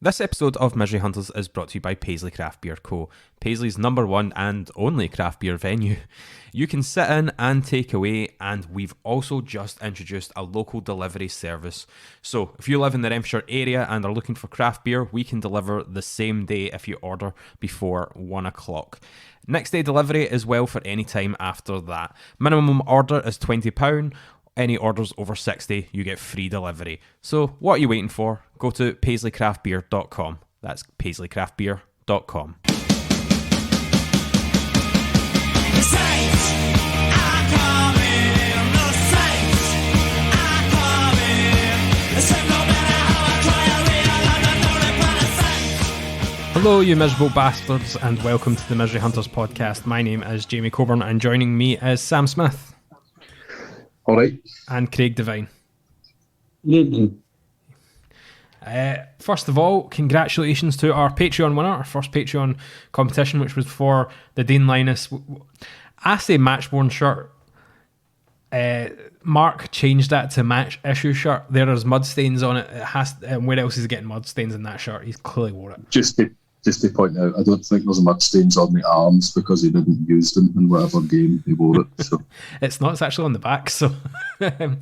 This episode of Misery Hunters is brought to you by Paisley Craft Beer Co., Paisley's #1 and only craft beer venue. You can sit in and take away, and we've also just introduced a local delivery service. So if you live in the Renfrewshire area and are looking for craft beer, we can deliver the same day if you order before 1 o'clock. Next day delivery as well for any time after that. Minimum order is £20. Any orders over 60, you get free delivery. So what are you waiting for? Go to paisleycraftbeer.com. That's paisleycraftbeer.com. Hello, you miserable bastards, and welcome to the Misery Hunters podcast. My name is Jamie Coburn, and joining me is Sam Smith. All right. And Craig Devine. Mm-hmm. First of all, congratulations to our Patreon winner, our first Patreon competition, which was for the Dean Linus, I say match-worn shirt. Mark changed that to match issue shirt. There is mud stains on it. Where else is he getting mud stains in that shirt? He's clearly wore it. Just to point out, I don't think there's mud stains on the arms because he didn't use them in whatever game he wore it. So. It's not. It's actually on the back. So Right.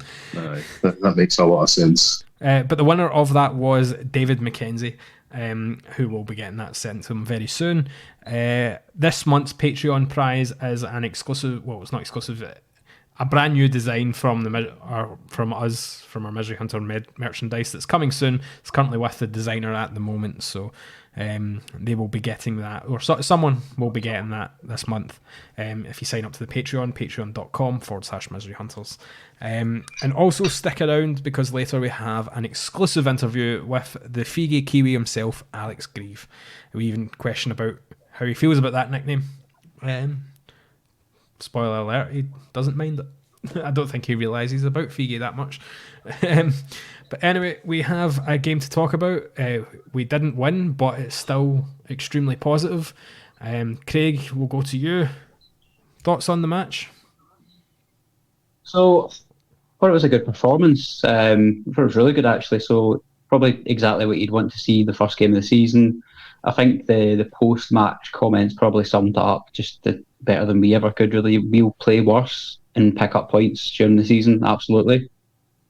That makes a lot of sense. But the winner of that was David McKenzie, who will be getting that sent to him very soon. This month's Patreon prize is an exclusive. Well, it's not exclusive. A brand new design from our Misery Hunter merchandise that's coming soon. It's currently with the designer at the moment, so they will be getting that, or someone will be getting that this month if you sign up to the Patreon, patreon.com/Misery Hunters. And also stick around because later we have an exclusive interview with the Feegie Kiwi himself, Alex Greive. We even question about how he feels about that nickname. Spoiler alert, he doesn't mind it. I don't think he realises about Feegie that much. But anyway, we have a game to talk about. We didn't win, but it's still extremely positive. Craig, we'll go to you. Thoughts on the match? So, I thought it was a good performance. I thought it was really good, actually. So, probably exactly what you'd want to see the first game of the season. I think the post-match comments probably summed it up just better than we ever could, really. We'll play worse and pick up points during the season, absolutely.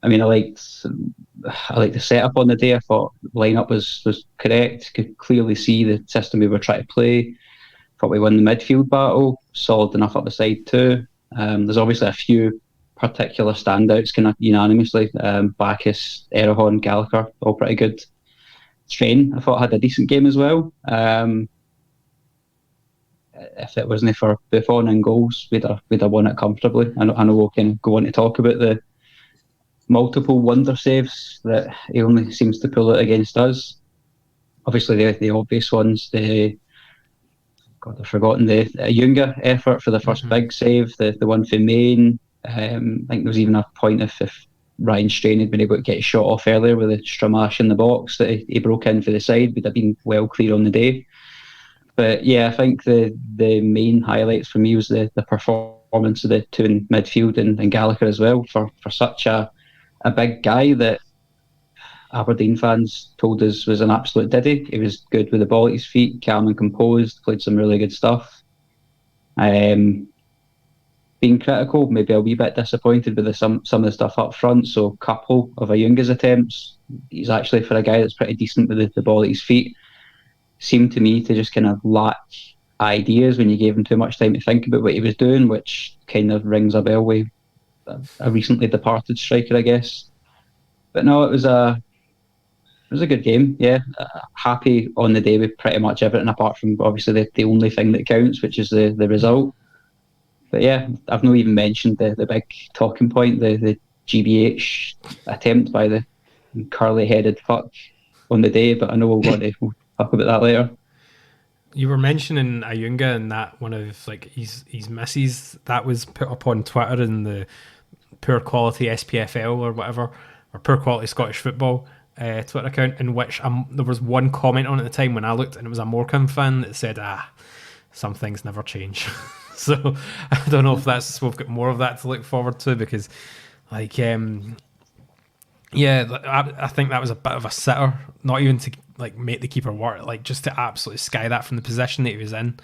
I mean, I liked the setup on the day. I thought the lineup was correct. Could clearly see the system we were trying to play. Thought we won the midfield battle. Solid enough up the side too. There's obviously a few particular standouts kind of unanimously. Bacchus, Erehon, Gallagher, all pretty good. Strain, I thought, had a decent game as well. If it wasn't for Buffon and goals, we'd have won it comfortably. I know we'll kind of go on to talk about the multiple wonder saves that he only seems to pull it against us. Obviously, the obvious ones. I've forgotten the Junga effort for the first big save. The one for Maine. I think there was even a point if Ryan Strain had been able to get a shot off earlier with a Stramash in the box that he broke in for the side, would have been well clear on the day. But yeah, I think the main highlights for me was the performance of the two in midfield and Gallagher as well, for such a big guy that Aberdeen fans told us was an absolute ditty. He was good with the ball at his feet, calm and composed, played some really good stuff. Being critical, maybe a wee bit disappointed with some of the stuff up front. So a couple of Ayunga's attempts, he's actually, for a guy that's pretty decent with the ball at his feet, seemed to me to just kind of lack ideas when you gave him too much time to think about what he was doing, which kind of rings a bell with a recently departed striker, I guess. But no, it was a good game. Yeah, happy on the day with pretty much everything apart from obviously the only thing that counts, which is the result. But yeah, I've not even mentioned the big talking point, the GBH attempt by the curly-headed fuck on the day, but I know we'll talk about that later. You were mentioning Ayunga and that one of his misses that was put up on Twitter in the poor quality SPFL or whatever, or poor quality Scottish football Twitter account, in which there was one comment on at the time when I looked, and it was a Morecambe fan that said, some things never change. So I don't know if we've got more of that to look forward to, because I think that was a bit of a sitter, not even to like make the keeper work. Like just to absolutely sky that from the position that he was in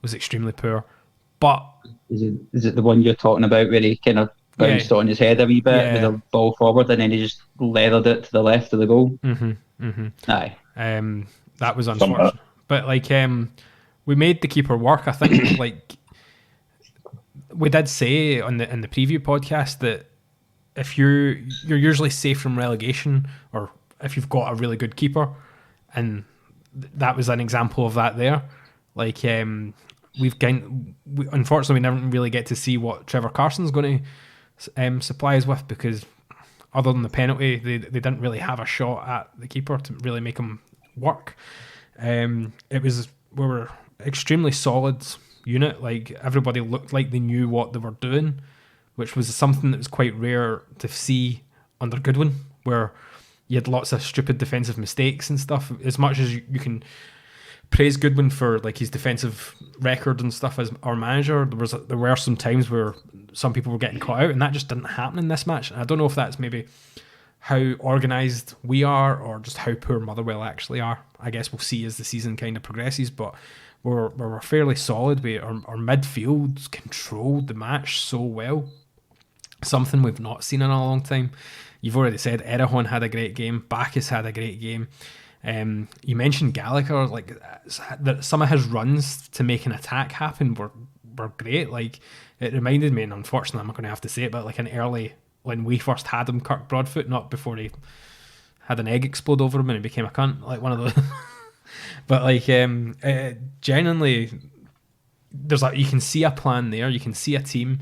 was extremely poor. But Is it the one you're talking about where he kind of bounced on his head a wee bit with the ball forward and then he just leathered it to the left of the goal? Aye. That was unfortunate. But like we made the keeper work. I think like we did say in the preview podcast that if you're usually safe from relegation, or if you've got a really good keeper, and that was an example of that there. Like unfortunately we never really get to see what Trevor Carson's going to supply us with, because other than the penalty, they didn't really have a shot at the keeper to really make him work. We were extremely solid unit. Like everybody looked like they knew what they were doing, which was something that was quite rare to see under Goodwin, where you had lots of stupid defensive mistakes and stuff. As much as you can praise Goodwin for like his defensive record and stuff as our manager, there were some times where some people were getting caught out, and that just didn't happen in this match. And I don't know if that's maybe how organised we are or just how poor Motherwell actually are. I guess we'll see as the season kind of progresses, but we're fairly solid. Our midfield controlled the match so well, something we've not seen in a long time. You've already said Erehon had a great game, Bacchus had a great game. You mentioned Gallagher, like some of his runs to make an attack happen were great. Like it reminded me, and unfortunately I'm not going to have to say it, but like an early, when we first had him, Kirk Broadfoot, not before he had an egg explode over him and he became a cunt, like one of those. But like genuinely, you can see a plan there, you can see a team.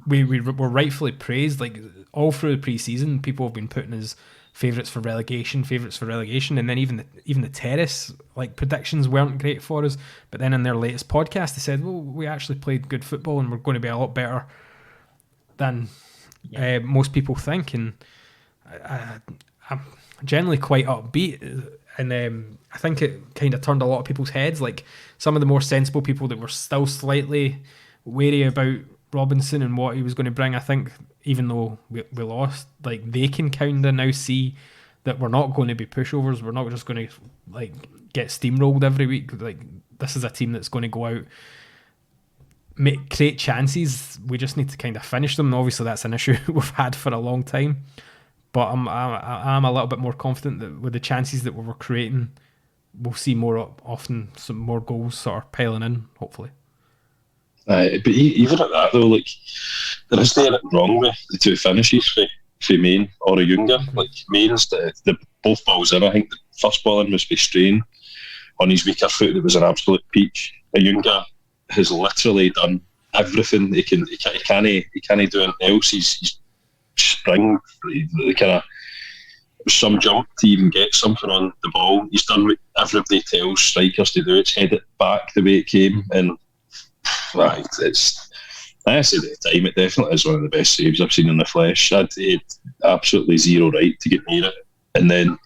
We were rightfully praised, like all through the pre-season people have been putting as favourites for relegation, and then even the terrace like predictions weren't great for us, but then in their latest podcast they said, well, we actually played good football and we're going to be a lot better than most people think. And I'm generally quite upbeat, and I think it kind of turned a lot of people's heads. Like some of the more sensible people that were still slightly wary about Robinson and what he was going to bring, I think even though we lost, like they can kind of now see that we're not going to be pushovers, we're not just going to like get steamrolled every week. Like this is a team that's going to go out, create chances, we just need to kind of finish them. And obviously that's an issue we've had for a long time, but I'm a little bit more confident that with the chances that we were creating, we'll see more often, some more goals sort of piling in, hopefully. But even at that though, like there is nothing wrong with the two finishes for Main or Ayunga. Like Main's the both balls in. I think the first ball in was by Strain on his weaker foot. It was an absolute peach. Ayunga has literally done everything he can. He can't do anything else. He's spring, the kind of some jump to even get something on the ball. He's done what everybody tells strikers to do. It's head it back the way it came, and right, it's. I said at the time, it definitely is one of the best saves I've seen in the flesh. I'd had absolutely zero right to get near it, and then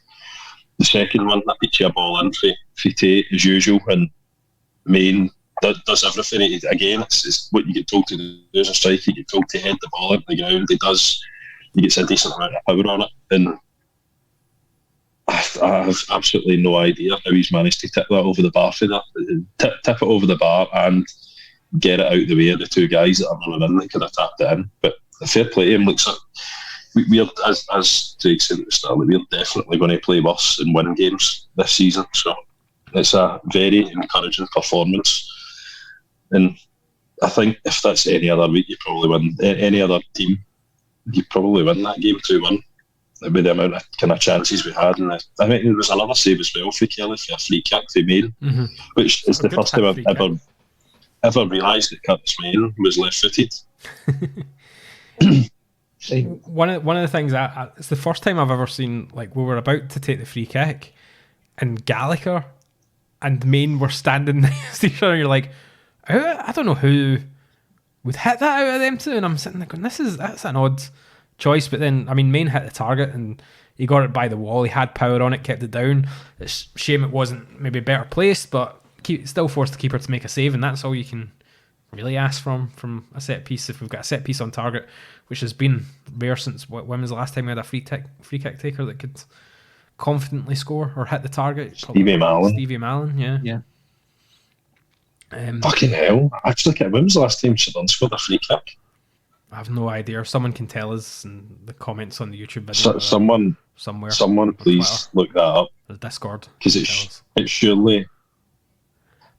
the second one, that beats you a ball in for Tate as usual, and Main does everything. Again, it's what you get told to do as a striker. You get told to head the ball into the ground. He does. He gets a decent amount of power on it, and I have absolutely no idea how he's managed to tip that over the bar for that. Tip it over the bar and get it out of the way of the two guys that are running in that could have tapped it in. But fair play to him. Looks like we're, as Drake said at the start, we're definitely going to play worse and win games this season. So it's a very encouraging performance. And I think if that's any other week, you probably win. Any other team, you probably win that game 2-1 with the amount of kind of chances we had. And I think there was another save as well for Kelly for a free kick they made, which is the first time I've ever realised that Curtis Main was left-footed. One of the things, it's the first time I've ever seen, like, we were about to take the free kick and Gallagher and Main were standing next to each other, and you're like, I don't know who would hit that out of them two, and I'm sitting there going, that's an odd choice. But then, I mean, Main hit the target and he got it by the wall, he had power on it, kept it down. It's a shame it wasn't maybe better placed, but still forced the keeper to make a save, and that's all you can really ask from a set piece. If we've got a set piece on target, which has been rare since when was the last time we had a free kick taker that could confidently score or hit the target? Stevie Malin. Stevie Malin, yeah. Yeah. Fucking hell. Actually, when was the last time Siobhan scored a free kick? I have no idea. Someone can tell us in the comments on the YouTube video. Someone please look that up. The Discord. Because it's surely...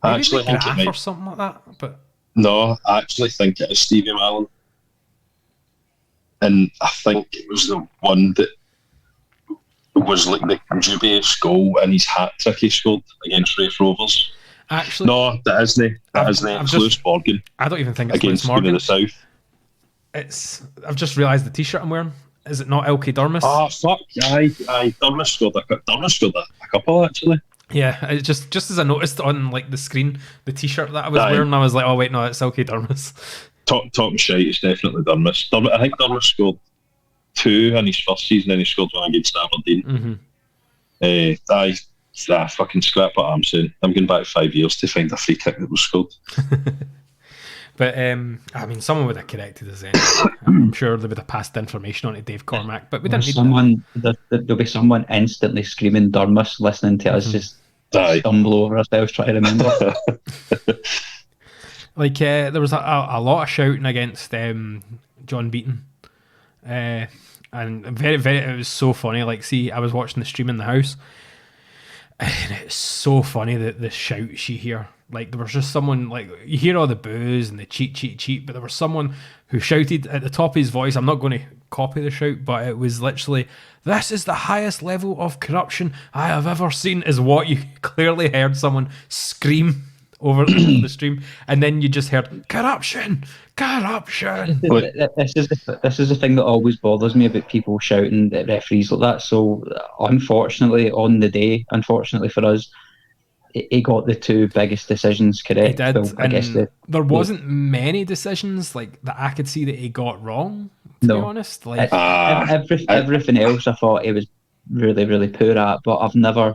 I Maybe actually think it Graph might... or something like that, but... No, I actually think it is Stevie Malin. And I think it was the one that was like the dubious goal in his hat-trick he scored against Raith Rovers. Actually... No, that isn't. It's Lewis Morgan. I don't even think it's against Lewis Morgan. Against the South. I've just realised the t-shirt I'm wearing. Is it not LK Durmus? Oh, fuck. Aye. Durmus scored a couple, actually. Yeah, it just as I noticed on like the screen, the t-shirt that I was wearing, I was like, oh wait, no, it's LK Durmus. Talking shite, it's definitely Durmus. I think Durmus scored 2 in his first season, and he scored 1 against Aberdeen. Fucking scrap what I'm saying. I'm going back 5 years to find a free kick that was scored. But I mean, someone would have corrected us. I'm sure they would have passed the information on to Dave Cormack, but we didn't. There'll be someone instantly screaming Durmus, listening to us just stumble over ourselves trying to remember. Like there was a lot of shouting against John Beaton, and it was so funny. Like, see, I was watching the stream in the house, and it's so funny that the shouts you hear. Like, there was just someone, like, you hear all the boos and the cheat, but there was someone who shouted at the top of his voice. I'm not going to copy the shout, but it was literally, "This is the highest level of corruption I have ever seen," is what you clearly heard someone scream over the stream, and then you just heard corruption. This is the thing that always bothers me about people shouting at referees like that. So unfortunately, on the day, unfortunately for us, he got the 2 biggest decisions correct. He did, well, I guess there wasn't many decisions like that I could see that he got wrong. To be honest, like everything else, I thought he was really, really poor at. But I've never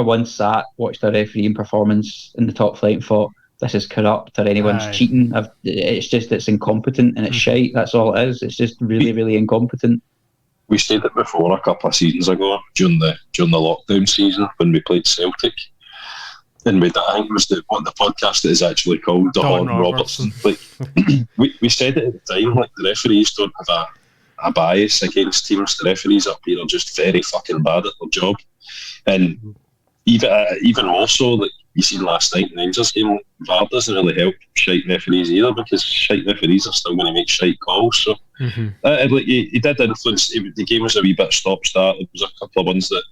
once watched a refereeing performance in the top flight and thought this is corrupt or anyone's cheating. It's incompetent and it's shite. That's all it is. It's just really, really incompetent. We said it before a couple of seasons ago during the lockdown season when we played Celtic. And I think it was the podcast that is actually called Don Robertson. Like we said it at the time, like the referees don't have a bias against teams. The referees up here are just very fucking bad at their job, and even more so, like you seen last night in the Rangers game, VAR doesn't really help shite referees either, because shite referees are still going to make shite calls. So he did influence. The game was a wee bit stop-start. There was a couple of ones that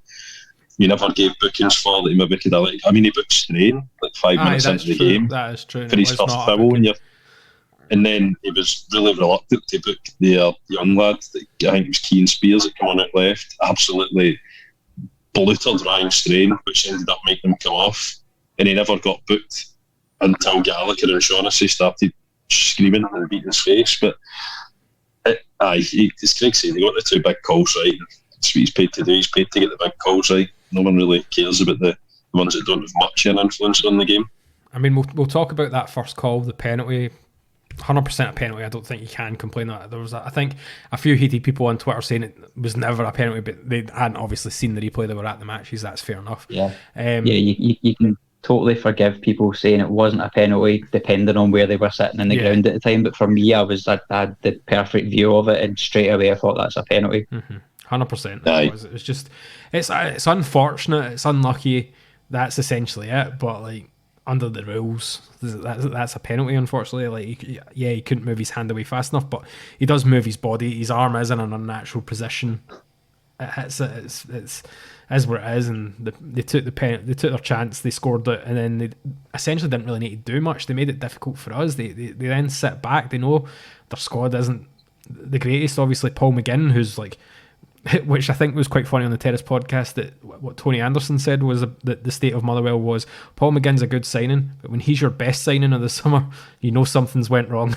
you never gave bookings for that he maybe could have. Like, I mean, he booked Strain like 5 minutes into the game. That is true. For his first foul, and then he was really reluctant to book the young lad. I think it was Keane Spears that came on out left. Absolutely bluttered Ryan Strain, which ended up making him come off. And he never got booked until Gallagher and Shaughnessy started screaming and beating his face. But as Craig said, he got the 2 big calls right. That's what he's paid to do. He's paid to get the big calls right. No one really cares about the ones that don't have much of an influence on the game. I mean, we'll talk about that first call, the penalty. 100% a penalty. I don't think you can complain that. There was, I think, a few heated people on Twitter saying it was never a penalty, but they hadn't obviously seen the replay. They were at the matches. That's fair enough. Yeah. You can totally forgive people saying it wasn't a penalty, depending on where they were sitting in the ground at the time. But for me, I had the perfect view of it, and straight away I thought that's a penalty. 100%. It was just, it's unfortunate, it's unlucky. That's essentially it. But like, under the rules, that's a penalty. Unfortunately, like, he couldn't move his hand away fast enough, but he does move his body. His arm is in an unnatural position. It hits it. It's is where it is, and they took their chance. They scored it, and then they essentially didn't really need to do much. They made it difficult for us. They then sit back. They know their squad isn't the greatest. Obviously, Paul McGinn, who's like, which I think was quite funny on the Terrace podcast, that what Tony Anderson said was that the state of Motherwell was, Paul McGinn's a good signing, but when he's your best signing of the summer, you know something's went wrong.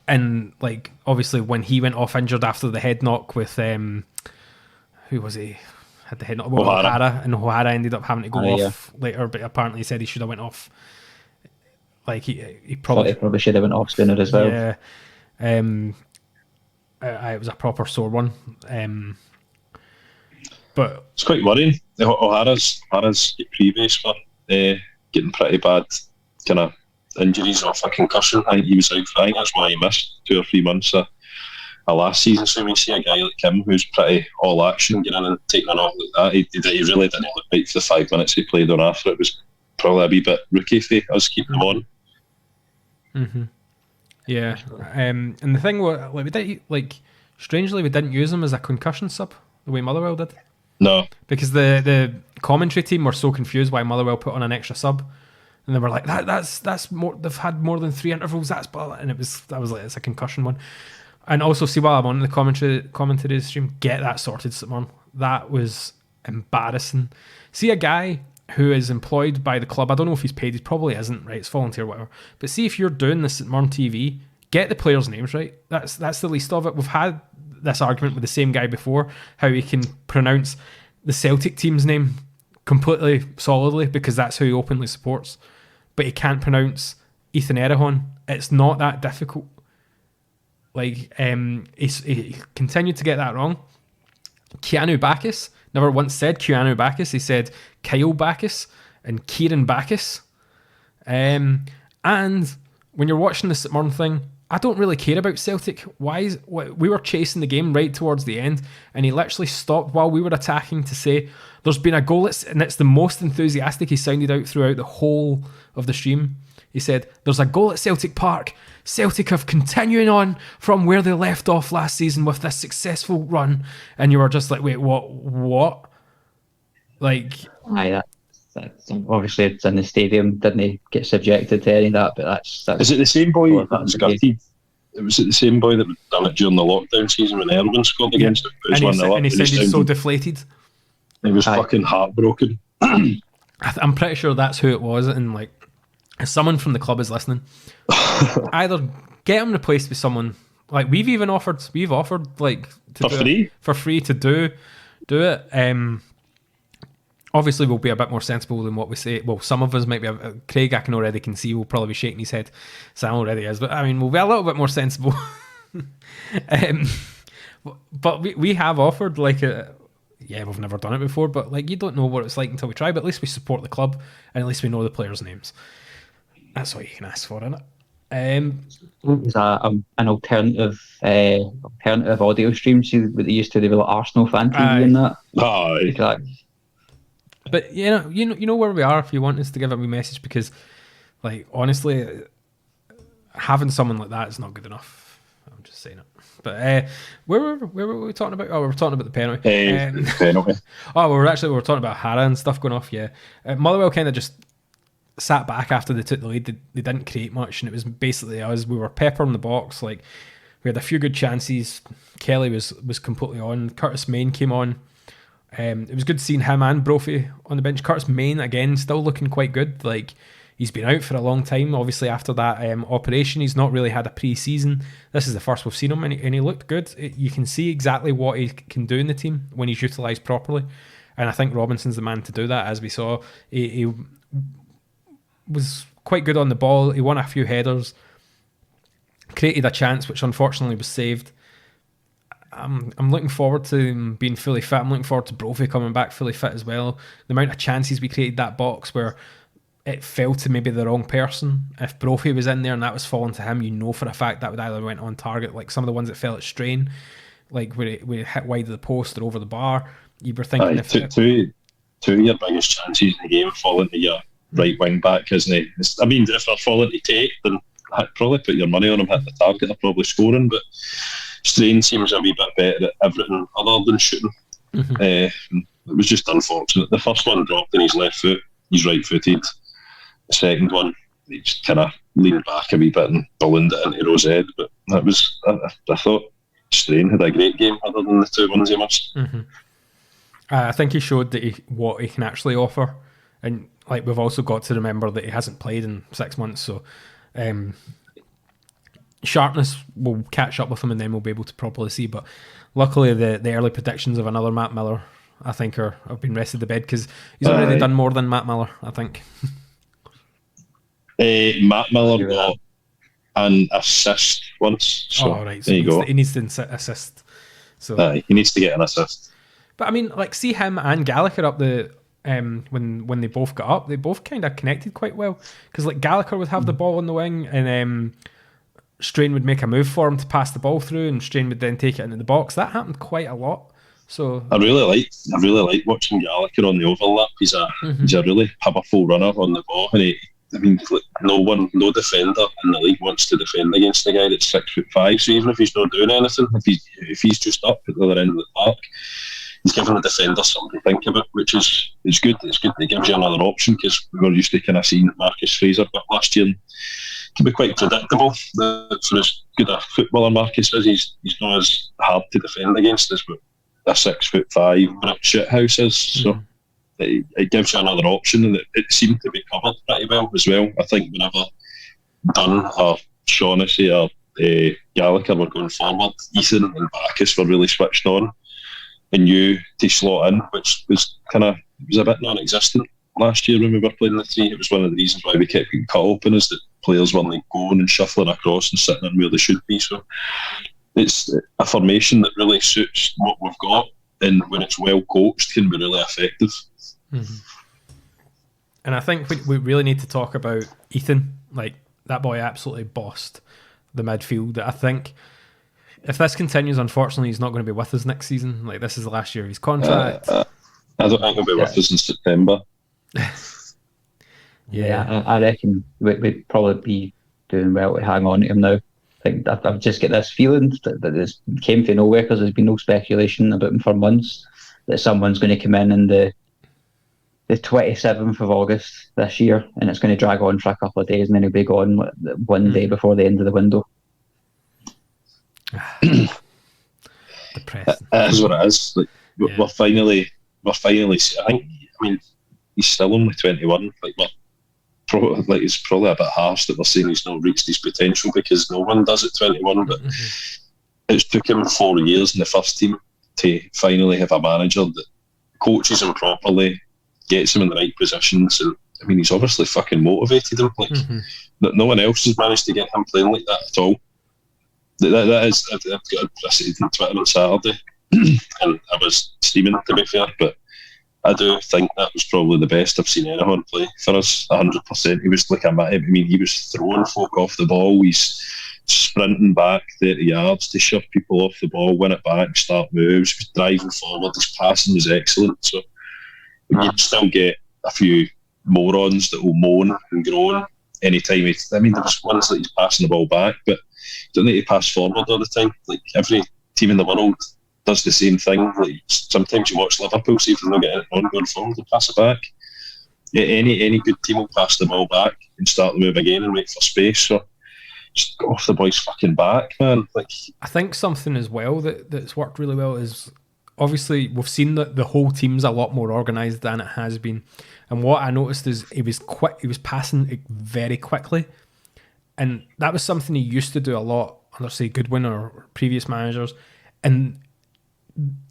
And like, obviously when he went off injured after the head knock with who was he? Had the head knock, O'Hara, and O'Hara ended up having to go off later, but apparently he said he should have went off. Like he probably should have went off sooner as well. Yeah. It was a proper sore one. But it's quite worrying. O'Hara's previous for getting pretty bad kind of injuries off a concussion. I think he was out for, I think that's why he missed 2 or 3 months of last season. So we see a guy like him who's pretty all action, getting in and taking a knock like that. He really didn't look right for the 5 minutes he played on after. It was probably a wee bit rookie for us keeping him on. Mm-hmm. Yeah, and the thing was, strangely, we didn't use him as a concussion sub the way Motherwell did. No, because the commentary team were so confused why Motherwell put on an extra sub, and they were like, "That's more. They've had more than 3 intervals. That's blah." And I was like, "It's a concussion one." And also, see, while I'm on the commentary stream, get that sorted, Simon. That was embarrassing. See a guy who is employed by the club. I don't know if he's paid. He probably isn't, right? It's volunteer, whatever. But see, if you're doing this at Murn TV, get the players' names right. That's the least of it. We've had this argument with the same guy before, how he can pronounce the Celtic team's name completely solidly because that's who he openly supports, but he can't pronounce Ethan Erehon. It's not that difficult. He continued to get that wrong. Keanu Bacchus never once said Keanu Bacchus. He said Kyle Bacchus and Kieran Bacchus. And when you're watching the St Mirren thing, I don't really care about Celtic. We were chasing the game right towards the end, and he literally stopped while we were attacking to say, "There's been a goal," and it's the most enthusiastic he sounded out throughout the whole of the stream. He said, "There's a goal at Celtic Park. Celtic have continuing on from where they left off last season with this successful run." And you were just like, "Wait, what?" That's obviously it's in the stadium. Didn't he get subjected to any of that? But that's is it the same boy that was gutted? Was it the same boy that done it during the lockdown season when Erwin scored against it? And he said he's so deflated. He was fucking heartbroken. I'm pretty sure that's who it was. And if someone from the club is listening, either get him replaced with someone we've offered for free to do it. Obviously, we'll be a bit more sensible than what we say. Well, some of us might be. Craig, I can already see, will probably be shaking his head. Sam already is, but I mean, we'll be a little bit more sensible. But we have offered we've never done it before, but you don't know what it's like until we try. But at least we support the club, and at least we know the players' names. That's all you can ask for, isn't it? There's an alternative audio stream. See what they used to do with Arsenal fan TV and that. Oh, exactly. But you know where we are if you want us to give a wee message, because honestly, having someone like that is not good enough. I'm just saying it. But where were we talking about? Oh, we were talking about the penalty. Penalty. Oh, we were talking about Hara and stuff going off. Yeah, Motherwell kind of just sat back after they took the lead. They didn't create much, and it was basically us. We were peppering the box. We had a few good chances. Kelly was completely on. Curtis Main came on. It was good seeing him and Brophy on the bench. Curtis Main, again, still looking quite good. He's been out for a long time. Obviously, after that operation, he's not really had a pre-season. This is the first we've seen him, and he looked good. You can see exactly what he can do in the team when he's utilised properly. And I think Robinson's the man to do that, as we saw. He was quite good on the ball. He won a few headers, created a chance, which unfortunately was saved. I'm looking forward to him being fully fit. I'm looking forward to Brophy coming back fully fit as well. The amount of chances we created that box where it fell to maybe the wrong person. If Brophy was in there and that was falling to him, for a fact that would either went on target. Some of the ones that fell at strain, where it hit wide of the post or over the bar. You were thinking two of your biggest chances in the game falling to your right wing back, isn't it? I mean, if they're falling to Tate, then I'd probably put your money on him, hit the target, they're probably scoring, but Strain seems a wee bit better at everything other than shooting. Mm-hmm. It was just unfortunate. The first one dropped in his left foot, he's right-footed. The second one, he just kind of leaned back a wee bit and ballooned it into Rose's head. But that was, I thought Strain had a great game other than the 2 ones he missed. Mm-hmm. I think he showed that what he can actually offer. And we've also got to remember that he hasn't played in 6 months, so sharpness will catch up with him, and then we'll be able to properly see. But luckily, the early predictions of another Matt Miller, I think, have been rested to bed, because he's already done more than Matt Miller, I think. Matt Miller got an assist once. So right. So there you go. He needs to assist. So he needs to get an assist. But I mean, like, see him and Gallagher up the when they both got up, they both kind of connected quite well. Because like Gallagher would have the ball on the wing, and Strain would make a move for him to pass the ball through, and Strain would then take it into the box. That happened quite a lot. So I really like watching Gallagher on the overlap. He's a really powerful runner on the ball, and no defender in the league wants to defend against a guy that's 6'5". So even if he's not doing anything, if he's just up at the other end of the park, he's giving the defender something to think about, which is good. It's good. It gives you another option, because we were used to kind of seeing Marcus Fraser, but last year can be quite predictable. For as good a footballer Marcus is, he's not as hard to defend against as what a 6'5" brick shithouse is. So it gives you another option, and it seemed to be covered pretty well as well. I think whenever Dunn or Shaughnessy or Gallagher were going forward, Ethan and Bacchus were really switched on and knew to slot in, which was a bit non-existent last year when we were playing the three. It was one of the reasons why we kept getting cut open, is that players weren't going and shuffling across and sitting in where they should be. So it's a formation that really suits what we've got, and when it's well coached, can be really effective. Mm-hmm. And I think we really need to talk about Ethan. Like, that boy absolutely bossed the midfield. I think if this continues, unfortunately, he's not going to be with us next season. Like, this is the last year of his contract. I don't think he'll be with us in September. I reckon we'd probably be doing well to hang on to him now. I think I've just got this feeling that this came from nowhere, because there's been no speculation about him for months, that someone's going to come in the 27th of August this year, and it's going to drag on for a couple of days, and then he'll be gone one day before the end of the window. Depressing. It is what it is. Like, we're finally. I mean, he's still only 21. It's probably a bit harsh that we're saying he's not reached his potential, because no one does at 21. But it's took him 4 years in the first team to finally have a manager that coaches him properly, gets him in the right positions, and I mean, he's obviously fucking motivated him. No one else has managed to get him playing like that at all. That is, I've got a said on Twitter on Saturday, and I was steaming, to be fair, but I do think that was probably the best I've seen anyone play for us. 100%. He was like he was throwing folk off the ball. He's sprinting back 30 yards to shove people off the ball, win it back, start moves, he was driving forward. His passing was excellent. So you'd still get a few morons that will moan and groan anytime. There was ones that he's passing the ball back, but you don't need to pass forward all the time. Like, every team in the world does the same thing. Like, sometimes you watch Liverpool, see if they're not getting it on going forward, and pass it back. Any good team will pass the ball back and start the move again and wait for space. So just go off the boy's fucking back, man. Like, I think something as well that's worked really well is, obviously we've seen that the whole team's a lot more organised than it has been. And what I noticed is he was passing very quickly. And that was something he used to do a lot under, say, Goodwin or previous managers. And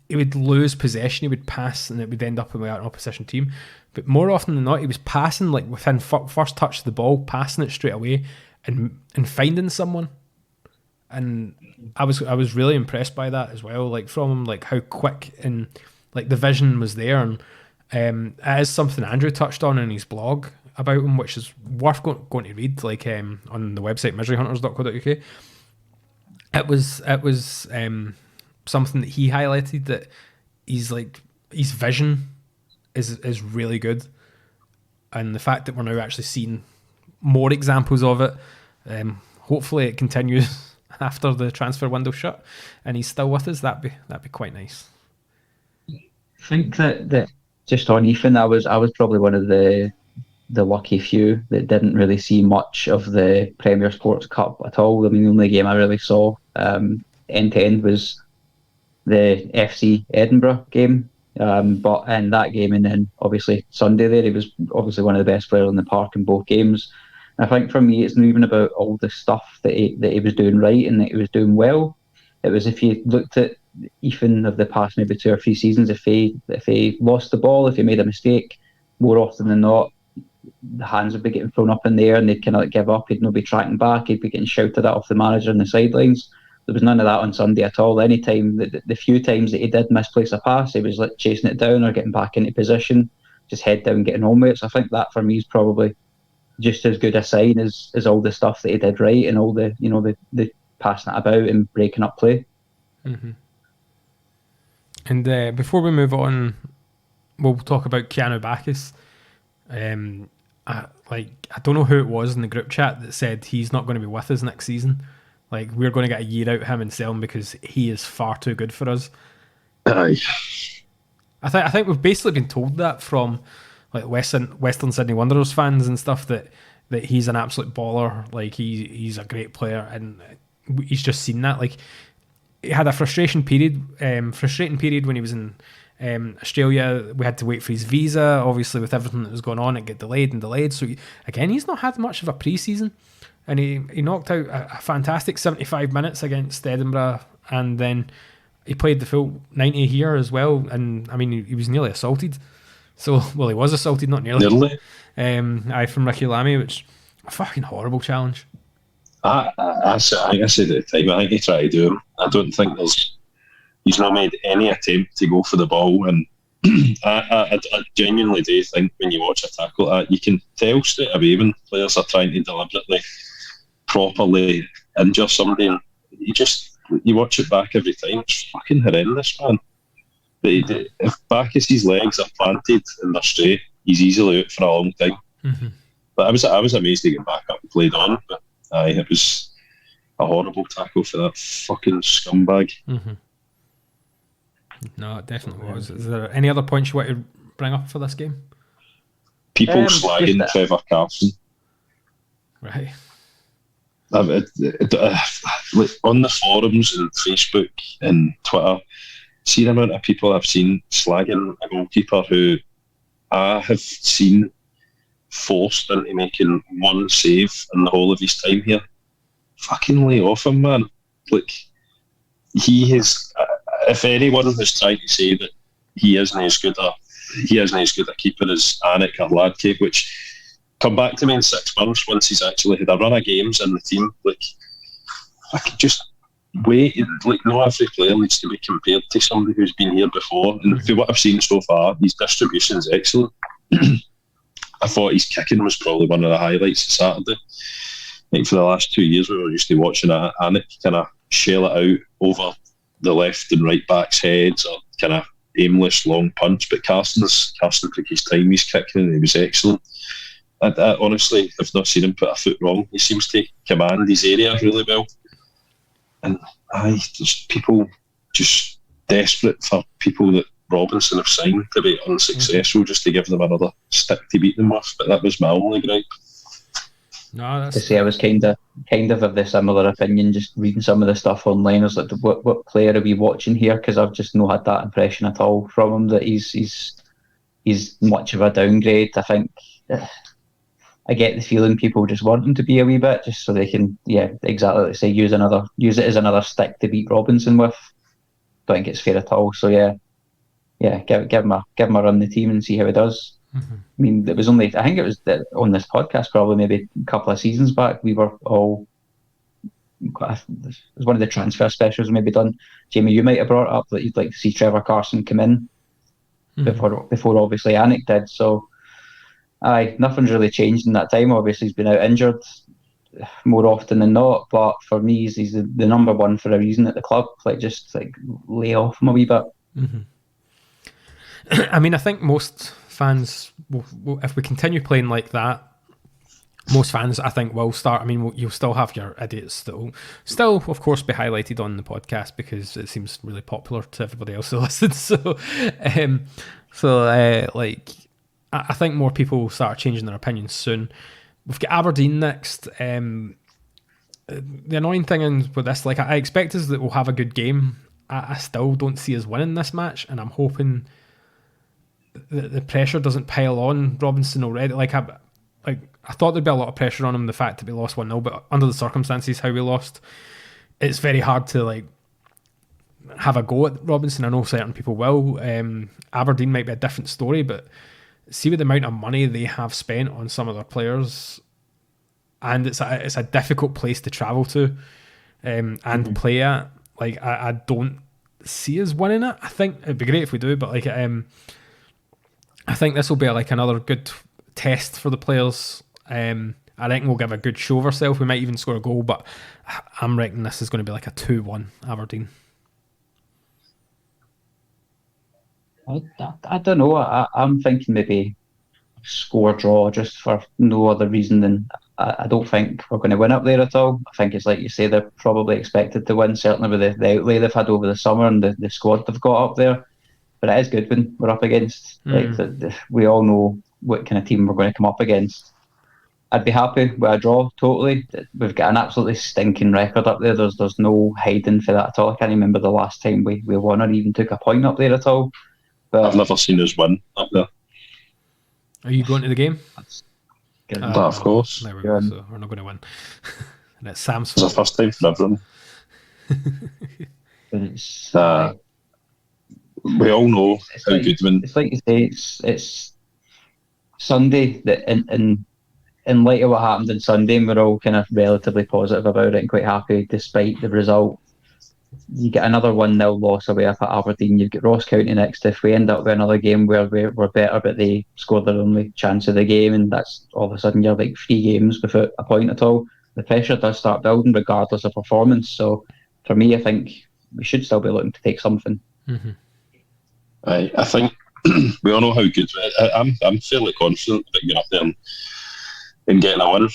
he would lose possession, he would pass, and it would end up with an opposition team. But more often than not, he was passing, like, within first touch of the ball, passing it straight away and finding someone. And I was really impressed by that as well, like, from him, like, how quick and, like, the vision was there. And it is something Andrew touched on in his blog about him, which is worth going to read, like, on the website miseryhunters.co.uk. It was something that he highlighted, that he's like, his vision is really good, and the fact that we're now actually seeing more examples of it, hopefully it continues after the transfer window shut and he's still with us. That'd be quite nice. I think that just on Ethan, I was probably one of the lucky few that didn't really see much of the Premier Sports Cup at all. I mean, the only game I really saw end to end was the FC Edinburgh game. But in that game, and then obviously Sunday there, he was obviously one of the best players in the park in both games. And I think for me, it's not even about all the stuff that he was doing right and that he was doing well. It was, if you looked at Ethan of the past maybe 2 or 3 seasons, if he lost the ball, if he made a mistake, more often than not, the hands would be getting thrown up in the air and they'd kind of like give up. He'd not be tracking back. He'd be getting shouted at off the manager on the sidelines. there was none of that on Sunday at all. Anytime, the few times that he did misplace a pass, he was like chasing it down or getting back into position, just head down, getting on with it. So I think that for me is probably just as good a sign as all the stuff that he did right and all the the passing it about and breaking up play. Mm-hmm. And before we move on, we'll talk about Keanu Bacchus. I don't know who it was in the group chat that said he's not going to be with us next season. Like, we're going to get a year out of him and sell him because he is far too good for us. Aye. I think we've basically been told that from like Western Sydney Wanderers fans and stuff, that he's an absolute baller. Like, he's a great player, and he's just seen that. Like, he had a frustrating period when he was in Australia. We had to wait for his visa. Obviously, with everything that was going on, it got delayed. So he's not had much of a pre-season. And he knocked out a fantastic 75 minutes against Edinburgh, and then he played the full 90 here as well. And I mean, he was nearly assaulted. So, well, he was assaulted, not nearly. From Ricky Lamy, which a fucking horrible challenge. I said at the time, I think he tried to do him. I don't think he's not made any attempt to go for the ball, and I genuinely do think when you watch a tackle like that, you can tell straight away when players are trying to deliberately, properly injure somebody, and you watch it back every time. It's fucking horrendous, man. If Bacchus's legs are planted and they're straight, he's easily out for a long time. Mm-hmm. But I was amazed to get back up and played on. But it was a horrible tackle for that fucking scumbag. Mm-hmm. No, it definitely was. Is there any other points you want to bring up for this game? People slagging Trevor Carson. Right. On the forums and Facebook and Twitter, see the amount of people I've seen slagging a goalkeeper who I have seen forced into making one save in the whole of his time here. Fucking lay off him, man. Like, he is. If anyone has tried to say that he isn't as good a keeper as Anik or Ladke, which come back to me in 6 months once he's actually had a run of games in the team. Like, I could just wait. Like, no every player needs to be compared to somebody who's been here before. And for what I've seen so far, his distribution is excellent. I thought his kicking was probably one of the highlights of Saturday. Like, for the last 2 years, we were used to watching Anik kind of shell it out over the left and right back's heads, or kind of aimless long punch. But Carson took his time, he's kicking, and he was excellent. I honestly have not seen him put a foot wrong. He seems to command his area really well. And there's people just desperate for people that Robinson have signed to be unsuccessful, just to give them another stick to beat them with. But that was my only gripe. No, that's... To say I was kind of the similar opinion, just reading some of the stuff online. I was like, what player are we watching here? Because I've just not had that impression at all from him, that he's much of a downgrade. I think I get the feeling people just want him to be a wee bit, just so they can, exactly like say, use it as another stick to beat Robinson with. Don't think it's fair at all. So give him a run the team and see how he does. Mm-hmm. I mean, it was on this podcast probably maybe a couple of seasons back. We were all, it was one of the transfer specials maybe done. Jamie, you might have brought up that you'd like to see Trevor Carson come in before obviously Anik did. So, nothing's really changed in that time. Obviously, he's been out injured more often than not. But for me, he's the number one for a reason at the club. Like, just like lay off him a wee bit. Mm-hmm. I mean, I think most fans, will, if we continue playing like that, most fans, I think, will start. I mean, you'll still have your idiots that will still, of course, be highlighted on the podcast because it seems really popular to everybody else who listens. So, I think more people will start changing their opinions soon. We've got Aberdeen next. The annoying thing with this, like, I expect is that we'll have a good game. I still don't see us winning this match, and I'm hoping the pressure doesn't pile on Robinson already. I thought there'd be a lot of pressure on him, the fact that we lost 1-0, but under the circumstances how we lost, it's very hard to have a go at Robinson. I know certain people will. Aberdeen might be a different story, but see with the amount of money they have spent on some of their players, and it's a difficult place to travel to. and play it. Like I don't see us winning it. I think it'd be great if we do, but like I think this will be like another good test for the players. I reckon we'll give a good show of ourselves. We might even score a goal, but I'm reckoning this is going to be like a 2-1 Aberdeen. I don't know. I'm thinking maybe score draw just for no other reason than I don't think we're going to win up there at all. I think it's like you say, they're probably expected to win, certainly with the outlay they've had over the summer and the squad they've got up there. But it is good when we're up against. Like we all know what kind of team we're going to come up against. I'd be happy with a draw, totally. We've got an absolutely stinking record up there. There's no hiding for that at all. I can't remember the last time we won or even took a point up there at all. But I've never seen us win up there. Are you going to the game? Of course. There we go. So we're not going to win. And it's Sam's fault. It's the first time for everyone. We all know how good when. It's like you say, it's Sunday that in light of what happened on Sunday, and we're all kind of relatively positive about it and quite happy despite the result. You get another 1-0 loss away up at Aberdeen. You've got Ross County next. If we end up with another game where we're better, but they score their only chance of the game, and that's all of a sudden you're like 3 games without a point at all. The pressure does start building regardless of performance. So for me, I think we should still be looking to take something. Mm-hmm. I think we all know how good. I'm fairly confident about getting up there and getting a win.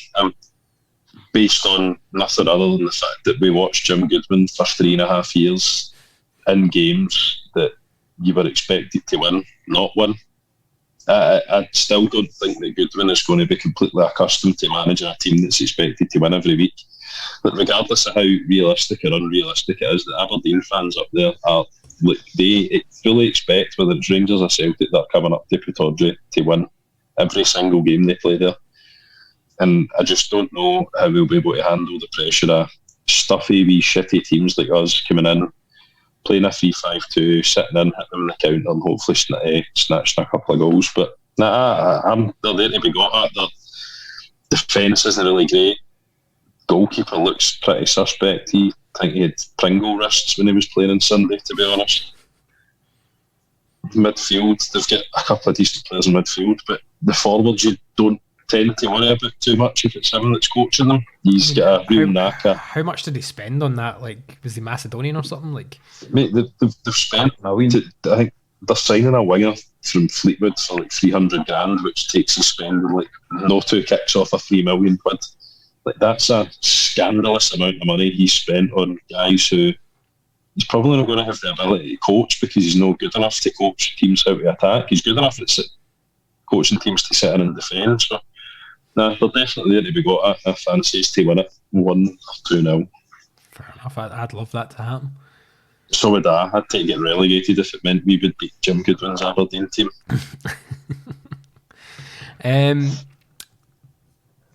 Based on nothing other than the fact that we watched Jim Goodwin for 3.5 years in games that you were expected to win, not win. I still don't think that Goodwin is going to be completely accustomed to managing a team that's expected to win every week. But regardless of how realistic or unrealistic it is, the Aberdeen fans up there are they fully expect, whether it's Rangers or Celtic, they're coming up to Pittodrie to win every single game they play there. And I just don't know how we'll be able to handle the pressure of stuffy, wee, shitty teams like us coming in, playing a 3-5-2, sitting in, hitting them in the counter, and hopefully snatching a couple of goals. But they're there to be got at. Their defence isn't really great. Goalkeeper looks pretty suspect. I think he had Pringle wrists when he was playing on Sunday, to be honest. Midfield, they've got a couple of decent players in midfield, but the forwards you don't tend to worry about too much if it's him that's coaching them. He's got a real knack. How much did he spend on that? Like, was he Macedonian or something? Like, mate, they've spent. I think they're signing a winger from Fleetwood for like 300 grand, which takes his spending like no 2 kicks off a 3 million quid. Like, that's a scandalous amount of money he's spent on guys who he's probably not going to have the ability to coach because he's not good enough to coach teams how to attack. He's good enough at coaching teams to sit in and defend. So, they're definitely there to be got. I fancy to win it 1 or 2-0. Fair enough. I'd love that to happen. So would I. I'd take it get relegated if it meant we would beat Jim Goodwin's Aberdeen team.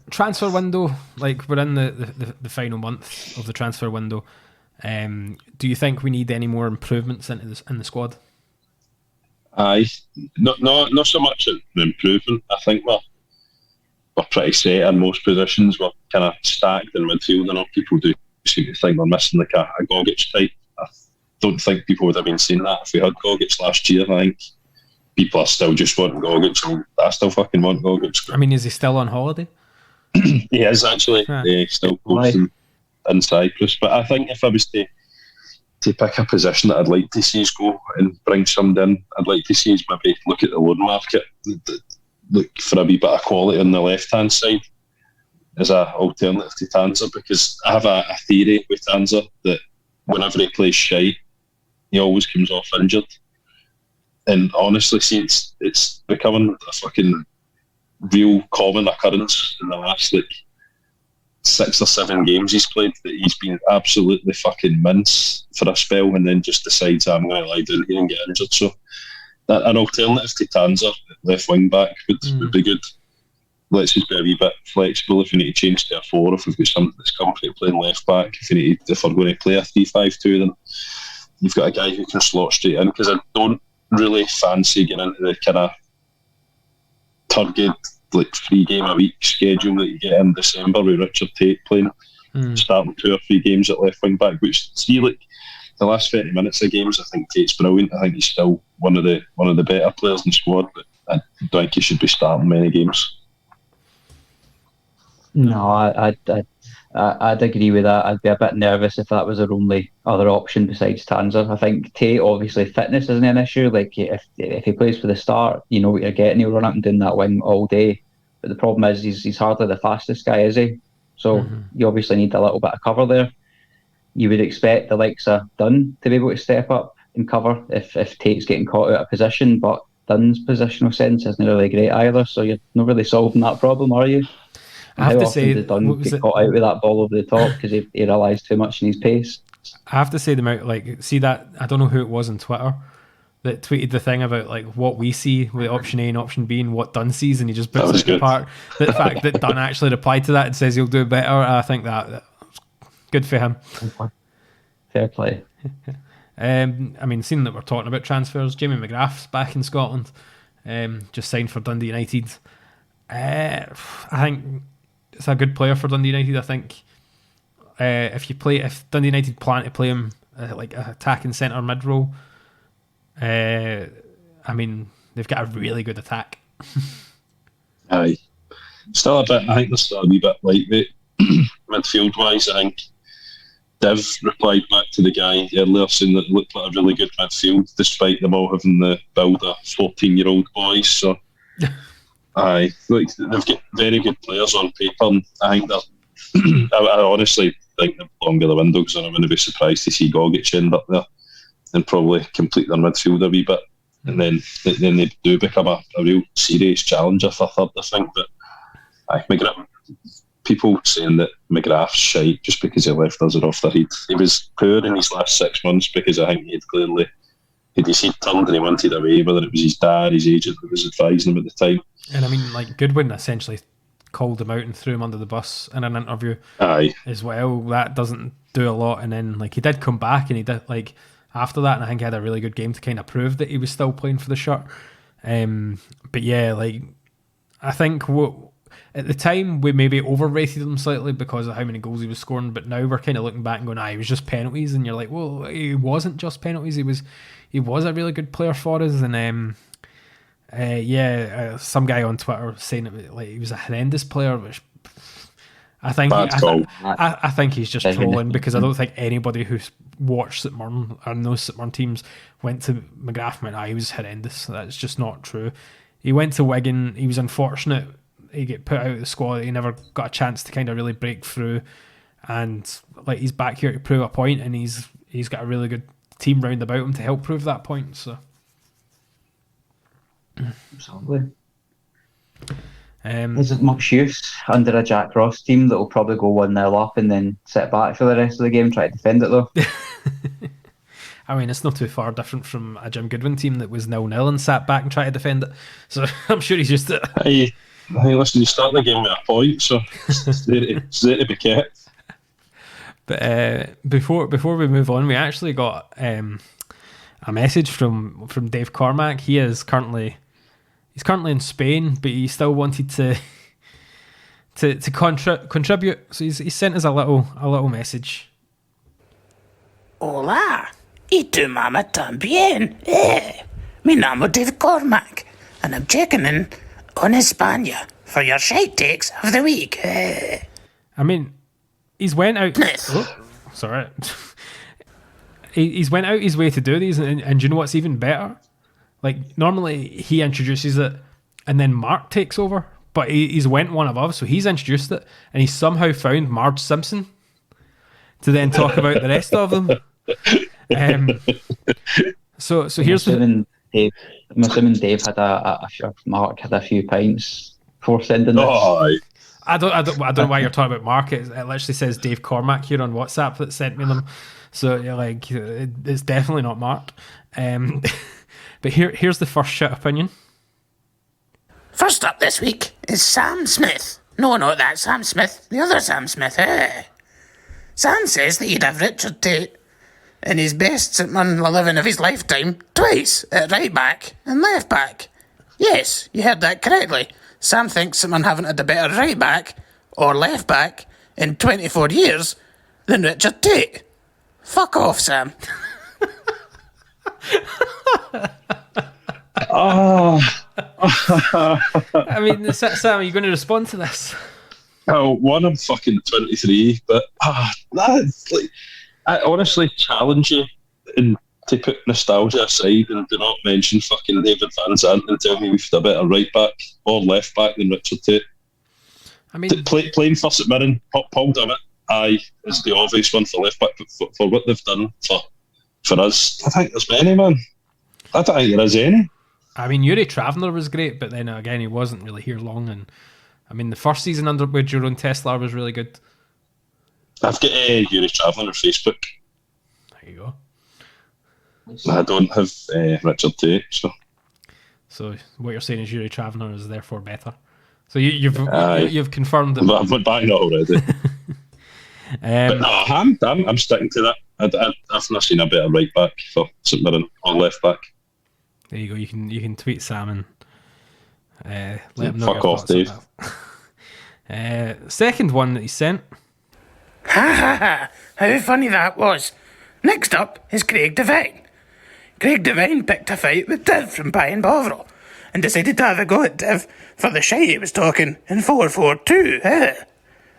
Transfer window, like we're in the final month of the transfer window. Do you think we need any more improvements in the squad? Aye, not so much an improvement. I think we're pretty set in most positions. We're kind of stacked in midfield. I know people do seem to think we're missing like a Gogic type. I don't think people would have been saying that if we had Gogic last year. I think people are still just wanting Gogic, and I still fucking want Gogic. I mean, is he still on holiday? He is actually. Yeah, he's still coaching in Cyprus. But I think if I was to pick a position that I'd like to see us go and bring somebody in, I'd like to see us maybe look at the loan market, look for a wee bit of quality on the left-hand side as an alternative to Tanzer, because I have a theory with Tanzer that whenever he plays shite, he always comes off injured. And honestly, see, it's becoming a fucking real common occurrence in the last like 6 or 7 games he's played that he's been absolutely fucking mince for a spell and then just decides I'm going to lie down here and get injured. So that an alternative to Tanzer, left wing back, would be good. Let's just be a wee bit flexible if we need to change to a 4, if we've got somebody that's comfortable playing left back. If we're going to play a 3-5-2, then you've got a guy who can slot straight in, because I don't really fancy getting into the kind of turgid like 3 game a week schedule that you get in December with Richard Tate playing. starting 2 or 3 games at left wing back, which see like the last 30 minutes of games, I think Tate's brilliant. I think he's still one of the better players in the squad, but I don't think he should be starting many games. No, I'd agree with that. I'd be a bit nervous if that was our only other option besides Tanzer. I think Tate, obviously, fitness isn't an issue. Like, if he plays for the start, you know what you're getting. He'll run up and down that wing all day. But the problem is he's hardly the fastest guy, is he? So you obviously need a little bit of cover there. You would expect the likes of Dunn to be able to step up and cover if Tate's getting caught out of position, but Dunn's positional sense isn't really great either, so you're not really solving that problem, are you? I have to say, did Dunn get caught out with that ball over the top because he realised too much in his pace? I have to say, the amount, like, see that, I don't know who it was on Twitter that tweeted the thing about like what we see with option A and option B and what Dunn sees, and he just puts it apart. The fact that Dunn actually replied to that and says he'll do better, I think that's good for him. Fair play. I mean, seeing that we're talking about transfers, Jamie McGrath's back in Scotland, just signed for Dundee United. I think it's a good player for Dundee United. I think if Dundee United plan to play him like an attacking centre mid role, I mean, they've got a really good attack. Aye. Still a bit, I think they're still a wee bit lightweight midfield wise. I think Dev replied back to the guy earlier saying that it looked like a really good midfield despite them all having the build of 14-year-old boys. So aye, like, they've got very good players on paper, and I think they're I honestly think the longer the window goes on, I'm going to be surprised to see Gogic end up there and probably complete their midfield a wee bit, and then they do become a real serious challenger for third, I think. But McGrath, people saying that McGrath's shite just because he left us are off their head. He was poor in his last 6 months because I think he had clearly had his head turned and he wanted away, whether it was his dad, his agent that was advising him at the time. And I mean, like, Goodwin essentially called him out and threw him under the bus in an interview. Aye. As well. That doesn't do a lot. And then, like, he did come back and he did, like, after that, and I think he had a really good game to kind of prove that he was still playing for the shirt. But yeah, like, I think at the time we maybe overrated him slightly because of how many goals he was scoring, but now we're kind of looking back and going, he was just penalties, and you're like, well, he wasn't just penalties. He was a really good player for us, and some guy on Twitter saying it, like, he was a horrendous player, which I think I think he's just trolling, because I don't think anybody who's watched St Mirren or knows St Mirren teams went to McGrath and went, he was horrendous. That's just not true. He went to Wigan. He was unfortunate. He get put out of the squad. He never got a chance to kind of really break through, and like, he's back here to prove a point, and he's got a really good team round about him to help prove that point. So, absolutely. Isn't much use under a Jack Ross team that will probably go 1-0 up and then sit back for the rest of the game, try to defend it though. I mean, it's not too far different from a Jim Goodwin team that was 0-0 and sat back and tried to defend it. So I'm sure he's used to it. Hey, listen, you start the game with a point, so it's there to be kept. But before we move on, we actually got a message from Dave Cormack. He's currently in Spain, but he still wanted to contribute. So he sent us a little message. Hola, y tu mamá también. Mi name is Dave Cormack, and I'm checking in on España for your shite takes of the week. I mean, he's went out. Sorry. He's went out his way to do these, and do you know what's even better? Like, normally he introduces it and then Mark takes over, but he's went one above, so he's introduced it, and he's somehow found Marge Simpson to then talk about the rest of them. So here's I'm assuming Dave had Mark had a few pints before sending this. Oh, I don't know why you're talking about Mark. It literally says Dave Cormack here on WhatsApp that sent me them. So you're like, it's definitely not Mark. But here's the first shit opinion. First up this week is Sam Smith. No, not that Sam Smith. The other Sam Smith. Sam says that he'd have Richard Tate in his best St Mirren 11 of his lifetime twice at right back and left back. Yes, you heard that correctly. Sam thinks St Mirren haven't had a better right back or left back in 24 years than Richard Tate. Fuck off, Sam. I mean, Sam, are you going to respond to this? Oh, one, I'm fucking 23, but that's like, I honestly challenge you to put nostalgia aside and do not mention fucking David Van Zandt and tell me we've got a better right back or left back than Richard Tate. I mean, playing for St Mirren, Paul Dummett, is the obvious one for left back, but for what they've done for us, I think there's many, man. I don't think there is any. I mean, Yuri Travner was great, but then again, he wasn't really here long. And I mean, the first season under with Jeroen Teslar was really good. I've got Yuri Travner on Facebook. There you go. I don't have Richard Tate, So what you're saying is Yuri Travner is therefore better. So you've confirmed that. I've went back now already. But no, I'm sticking to that. I've not seen a better right back for St Mirren or left back. There you go. You can tweet Sam and let him know. Fuck off, Dave. Second one that he sent. Ha ha ha! How funny that was. Next up is Craig Devine. Craig Devine picked a fight with Dev from Pie and Bovril and decided to have a go at Dev for the shite he was talking in 442.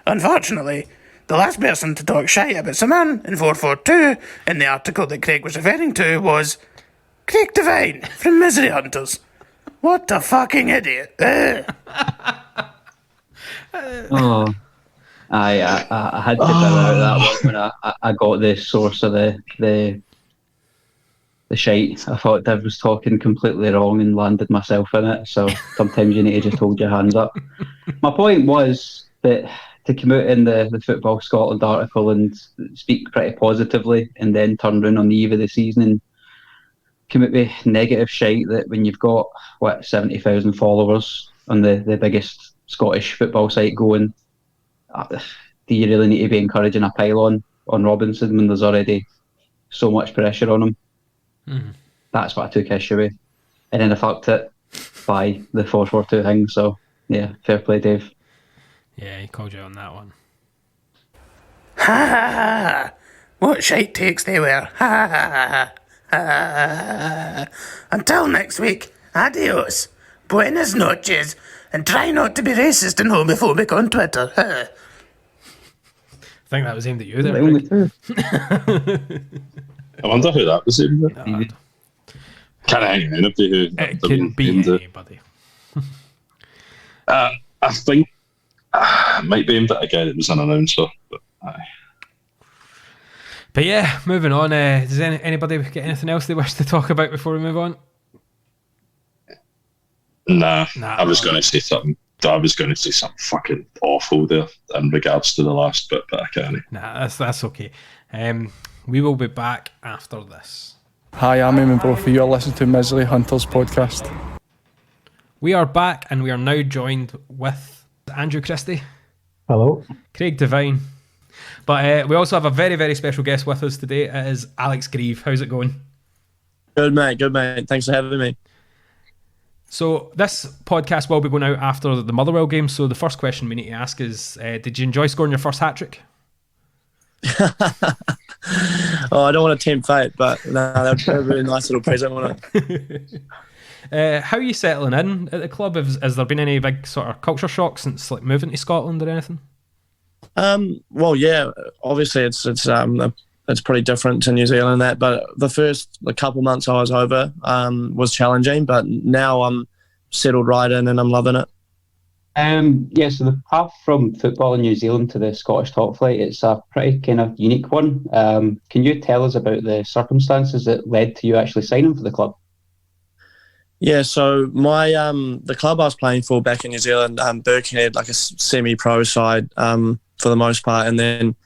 Unfortunately, the last person to talk shite about someone in 442 in the article that Craig was referring to was Craig Devine from Misery Hunters. What a fucking idiot. I had to fill out that one when I got the source of the shite. I thought Dev was talking completely wrong and landed myself in it, so sometimes you need to just hold your hands up. My point was that to come out in the Football Scotland article and speak pretty positively and then turn around on the eve of the season and come out with negative shite that when you've got 70,000 followers on the biggest Scottish football site going, do you really need to be encouraging a pile on Robinson when there's already so much pressure on him? Mm-hmm. That's what I took issue with. And then I fucked it by the 442 thing, so yeah, fair play, Dave. Yeah, he called you on that one. Ha ha ha! What shite takes they were. Ha ha ha ha! Until next week, adios, buenas noches, and try not to be racist and homophobic on Twitter. I think that was aimed at you there. I wonder who that was aimed at. Can't hang anybody who. It could be anybody. I think it might be aimed at a guy that was an announcer. But yeah, moving on. Does anybody get anything else they wish to talk about before we move on? Nah, I was going to say something. I was going to say something fucking awful there in regards to the last bit, but I can't. Nah, that's okay. We will be back after this. Hi, I'm Eamon Brophy. You're listening to Misery Hunters podcast. We are back and we are now joined with Andrew Christie. Hello. Craig Devine. But we also have a very, very special guest with us today. It is Alex Greive. How's it going? Good, mate. Thanks for having me. So this podcast will be going out after the Motherwell game. So the first question we need to ask is, did you enjoy scoring your first hat-trick? I don't want to tempt fate, but no, that would be a really nice little present, wouldn't it? How are you settling in at the club? Has there been any big sort of culture shock since like moving to Scotland or anything? Well, yeah, obviously it's pretty different to New Zealand, but the couple months I was over was challenging, but now I'm settled right in and I'm loving it. Yeah, so the path from football in New Zealand to the Scottish top flight, it's a pretty kind of unique one. Can you tell us about the circumstances that led to you actually signing for the club? Yeah, so my the club I was playing for back in New Zealand, Birkenhead, like a semi-pro side for the most part, and then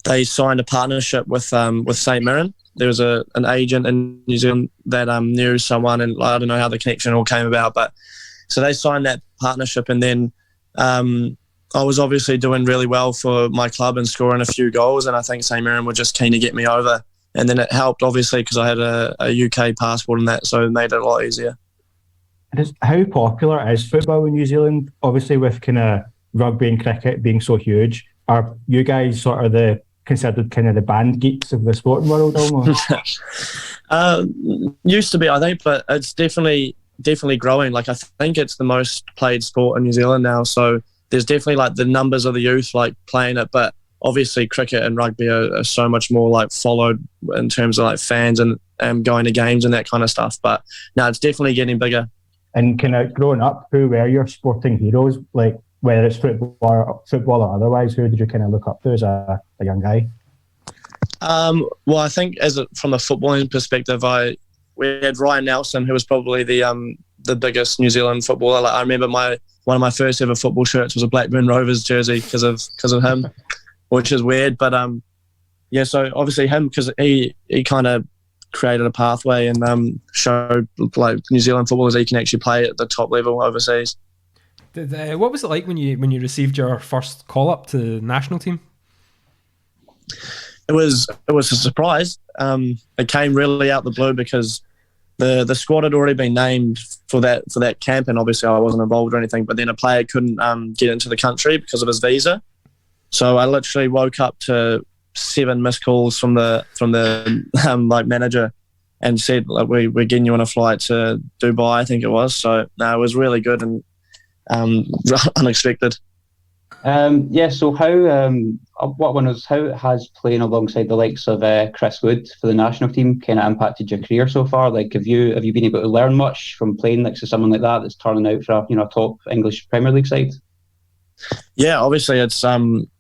they signed a partnership with St Mirren. There was an agent in New Zealand that knew someone, and I don't know how the connection all came about, but so they signed that partnership, and then I was obviously doing really well for my club and scoring a few goals, and I think St Mirren were just keen to get me over. And then it helped, obviously, because I had a UK passport and that, so it made it a lot easier. How popular is football in New Zealand? Obviously, with kind of rugby and cricket being so huge, are you guys sort of considered kind of the band geeks of the sporting world almost? Used to be, I think, but it's definitely growing. Like, I think it's the most played sport in New Zealand now. So there's definitely like the numbers of the youth like playing it, but obviously cricket and rugby are so much more like followed in terms of like fans and going to games and that kind of stuff. But no, it's definitely getting bigger. And kind of growing up, who were your sporting heroes? Like, whether it's football or otherwise, who did you kind of look up to as a young guy? Well, I think from a footballing perspective, we had Ryan Nelson, who was probably the biggest New Zealand footballer. Like, I remember one of my first ever football shirts was a Blackburn Rovers jersey because of him, which is weird. But yeah, so obviously him, because he kind of created a pathway and showed like New Zealand footballers he can actually play at the top level overseas. What was it like when you received your first call up to the national team? It was a surprise. It came really out the blue because the squad had already been named for that camp, and obviously I wasn't involved or anything. But then a player couldn't get into the country because of his visa, so I literally woke up to 7 missed calls from the like manager, and said like we're getting you on a flight to Dubai, I think it was. So no, it was really good and unexpected. So how has playing alongside the likes of Chris Wood for the national team kind of impacted your career so far? Like, have you been able to learn much from playing next to someone like that that's turning out for a top English Premier League side? Yeah, obviously it's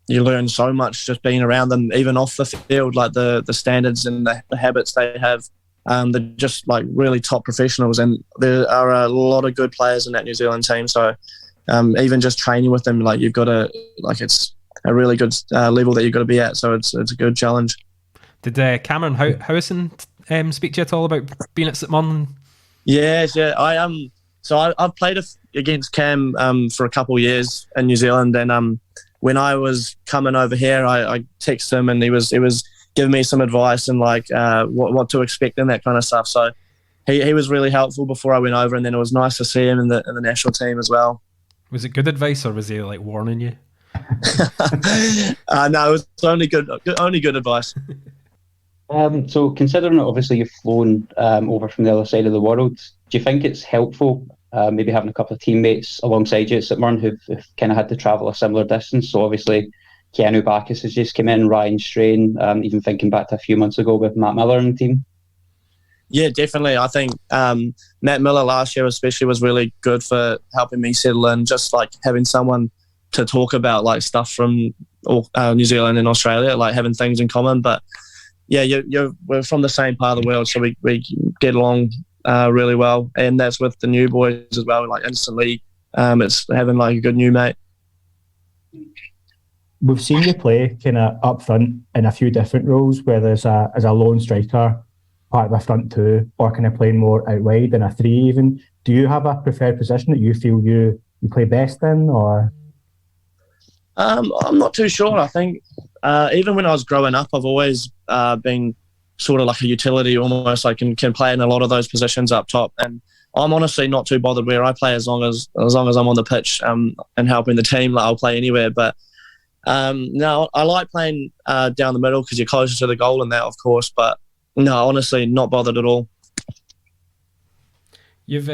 you learn so much just being around them, even off the field, like the standards and the habits they have. They're just like really top professionals, and there are a lot of good players in that New Zealand team. So even just training with them, like you've got to, like, it's a really good level that you've got to be at. So it's a good challenge. Did Cameron Howison speak to you at all about being at St Mirren? Yes, yeah. I've played against Cam for a couple of years in New Zealand, and when I was coming over here, I texted him, and he was giving me some advice and like what to expect and that kind of stuff. So he was really helpful before I went over, and then it was nice to see him in the national team as well. Was it good advice, or was he like warning you? No, it was only good advice. So considering obviously you've flown over from the other side of the world, do you think it's helpful maybe having a couple of teammates alongside you at St Mirren who've kind of had to travel a similar distance? So obviously Keanu Bacchus has just come in, Ryan Strain, even thinking back to a few months ago with Matt Miller in the team. Yeah, definitely. I think Matt Miller last year especially was really good for helping me settle in, just like having someone to talk about like stuff from New Zealand and Australia, like having things in common. But yeah, we're from the same part of the world, so we get along really well, and that's with the new boys as well. Like instantly, it's having like a good new mate. We've seen you play kind of up front in a few different roles, whether it's as a lone striker, part of a front two, or kind of playing more out wide in a three even. Do you have a preferred position that you feel you play best in, or? I'm not too sure. I think even when I was growing up, I've always been sort of like a utility almost. I can play in a lot of those positions up top, and I'm honestly not too bothered where I play as long as I'm on the pitch and helping the team. Like, I'll play anywhere, but no, I like playing down the middle because you're closer to the goal and that, of course. But no, honestly, not bothered at all. You've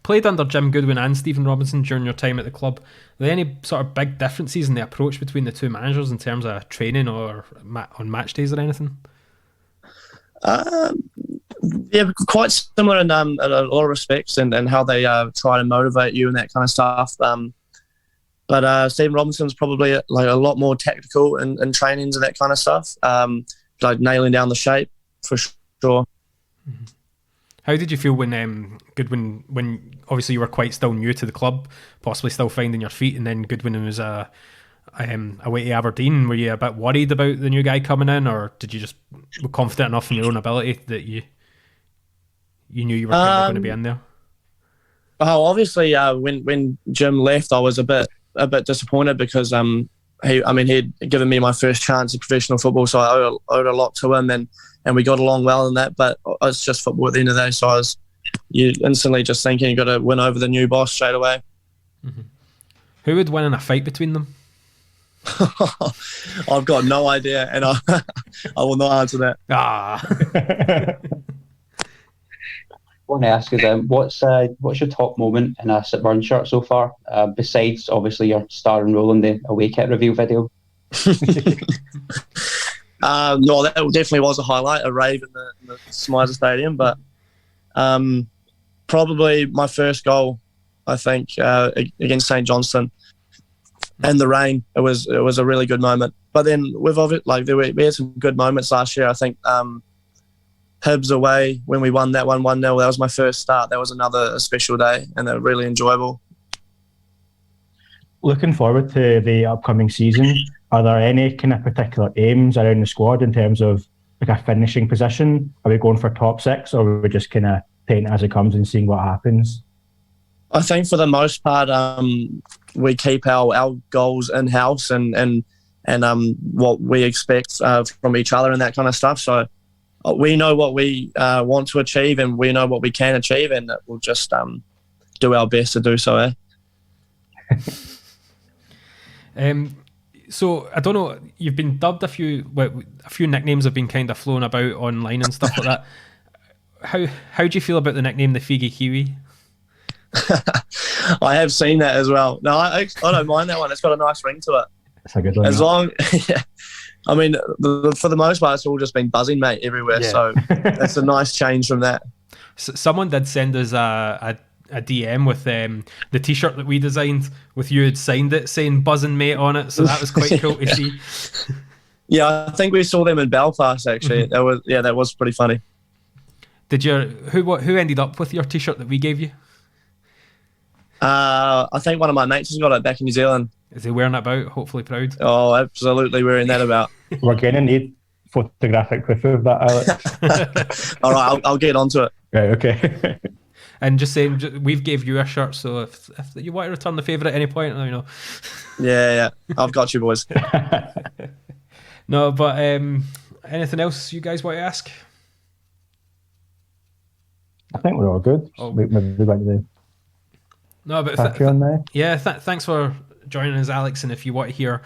played under Jim Goodwin and Stephen Robinson during your time at the club. Are there any sort of big differences in the approach between the two managers in terms of training or on match days or anything? Yeah, quite similar in a lot of respects, and how they try to motivate you and that kind of stuff. But Stephen Robinson's probably like a lot more tactical in trainings and that kind of stuff, like nailing down the shape for sure. Mm-hmm. How did you feel when Goodwin, when obviously you were quite still new to the club, possibly still finding your feet, and then Goodwin was away to Aberdeen? Were you a bit worried about the new guy coming in, or did you just be confident enough in your own ability that you knew you were kind of going to be in there? Oh, obviously, when Jim left, I was a bit disappointed because he'd given me my first chance at professional football, so I owed a lot to him, and we got along well in that. But it's just football at the end of the day, so you instantly just thinking you got to win over the new boss straight away. Mm-hmm. Who would win in a fight between them? I've got no idea, and I will not answer that. I want to ask is what's your top moment in a St Mirren shirt so far? Besides obviously your starring role in the away kit reveal video. No, that definitely was a highlight, a rave in the Smizer Stadium. But probably my first goal, I think, against St Johnston, and the rain. It was a really good moment. But then we had some good moments last year. I think Hibs away when we won that 1-0. That was my first start. That was a special day, and they're really enjoyable. Looking forward to the upcoming season, are there any kind of particular aims around the squad in terms of like a finishing position? Are we going for top 6, or are we just kind of taking it as it comes and seeing what happens? I think for the most part, we keep our goals in house and what we expect from each other and that kind of stuff. So we know what we want to achieve, and we know what we can achieve, and we'll just do our best to do so. So I don't know. You've been dubbed a few nicknames have been kind of flown about online and stuff like that. How do you feel about the nickname the Feegie Kiwi? I have seen that as well. No, I don't mind that one. It's got a nice ring to it. It's a good one. As long, yeah. I mean, for the most part, it's all just been Buzzin Mate everywhere. Yeah. So it's a nice change from that. Someone did send us a DM with the T-shirt that we designed with you had signed it saying Buzzin Mate on it, so that was quite cool to see. Yeah, I think we saw them in Belfast actually. That was pretty funny. Who ended up with your T-shirt that we gave you? I think one of my mates has got it back in New Zealand. Is he wearing it about? Hopefully proud. Oh, absolutely wearing that about. We're going to need photographic proof of that, Alex. All right, I'll get onto it. Right, okay. And just saying, we've gave you a shirt, so if you want to return the favour at any point, let me know. Yeah, I've got you, boys. No, but anything else you guys want to ask? I think we're all good. Maybe back to the no, but Patreon now. Yeah, thanks for joining us, Alex. And if you want to hear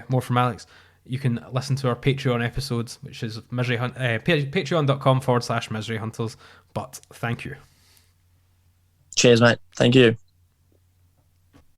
more from Alex, you can listen to our Patreon episodes, which is patreon.com/Misery Hunters. But thank you. Cheers, mate. Thank you.